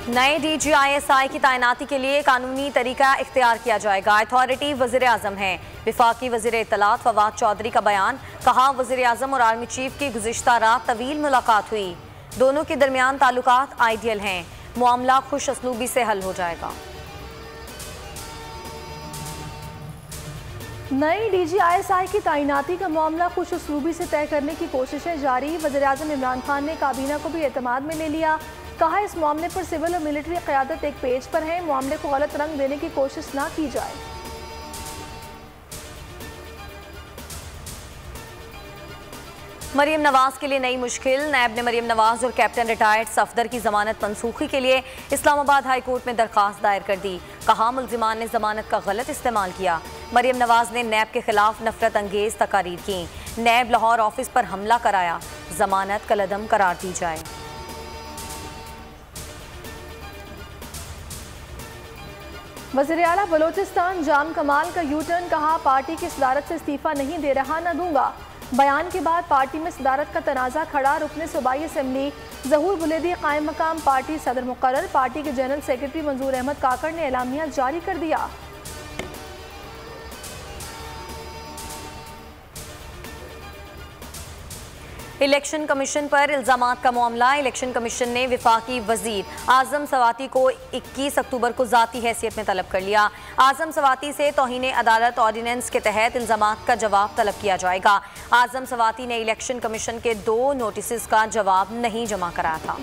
नए DGISI की तैनाती के लिए कानूनी तरीका इख्तियार किया जाएगा। अथॉरिटी वज़ीर आज़म है। वफाकी वज़ीर इत्तलात फवाद चौधरी का बयान। कहा, वज़ीर आज़म और आर्मी चीफ की गुज़िश्ता रात तवील मुलाकात हुई। दोनों के दरमियान ताल्लुकात आइडियल हैं। मामला खुश असलूबी से हल हो जाएगा। नई DGISI की तैनाती का मामला खुश असलूबी से तय करने की कोशिशें जारी। वज़ीर आज़म इमरान खान ने काबीना को भी एतमाद में ले लिया। कहा, इस मामले पर सिविल और मिलिट्री क़यादत एक पेज पर है। मामले को गलत रंग देने की कोशिश ना की जाए। मरियम नवाज के लिए नई मुश्किल। नैब ने मरियम नवाज और कैप्टन रिटायर्ड सफदर की जमानत मनसूखी के लिए इस्लामाबाद हाई कोर्ट में दरखास्त दायर कर दी। कहा, मुल्जिमान ने जमानत का गलत इस्तेमाल किया। मरियम नवाज ने नैब के खिलाफ नफरत अंगेज तकारीर की। नैब लाहौर ऑफिस पर हमला कराया। जमानत कलअदम करार दी जाए। वज़ीर आला बलोचिस्तान जाम कमाल का यू टर्न। कहा, पार्टी की सदारत से इस्तीफा नहीं दे रहा, न दूंगा। बयान के बाद पार्टी में सदारत का तनाज़ा खड़ा। रुकने सूबाई असम्बली ज़हूर बुलेदी कायम मकाम पार्टी सदर मुकर्रर। पार्टी के जनरल सेक्रेटरी मंजूर अहमद काकड़ ने एलामिया जारी कर दिया। इलेक्शन कमीशन पर इल्जामात का मामला। इलेक्शन कमीशन ने वफाकी वजीर आजम सवाती को 21 अक्टूबर को ज़ाती हैसियत में तलब कर लिया। आजम सवाती से तौहीन अदालत ऑर्डिनेंस के तहत इल्जामात का जवाब तलब किया जाएगा। आजम सवाती ने इलेक्शन कमीशन के 2 नोटिस का जवाब नहीं जमा कराया था।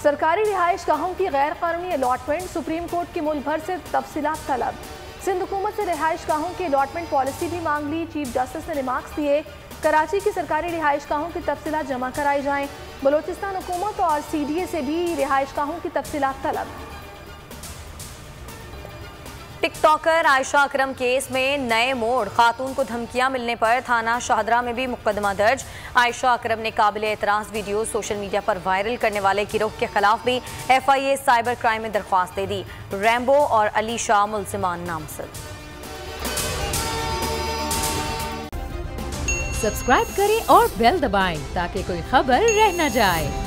सरकारी रिहाइश गाहों की गैर कानूनी अलॉटमेंट। सुप्रीम कोर्ट की मुल्क भर से तफसीलात तलब। सिंध हुकूमत से रिहाइश गाहों की अलॉटमेंट पॉलिसी भी मांग ली। चीफ जस्टिस ने रिमार्क्स दिए। कराची की सरकारी रिहाइश गाहों की तफसीलात जमा कराई जाएं। बलोचिस्तान हुकूमत और CDA से भी रिहाइश गाहों की तफसीलात तलब। टिकटॉकर आयशा अकरम केस में नए मोड़। खातून को धमकियां मिलने पर थाना शाहदरा में भी मुकदमा दर्ज। आयशा अकरम ने काबिले एतराज़ वीडियो सोशल मीडिया पर वायरल करने वाले गिरोह के खिलाफ भी FIA साइबर क्राइम में दरख्वास्त दे दी। रैम्बो और अली शाह मुल्जिमान नामजद। सब्सक्राइब करें और बेल दबाएं ताकि कोई खबर रह न जाए।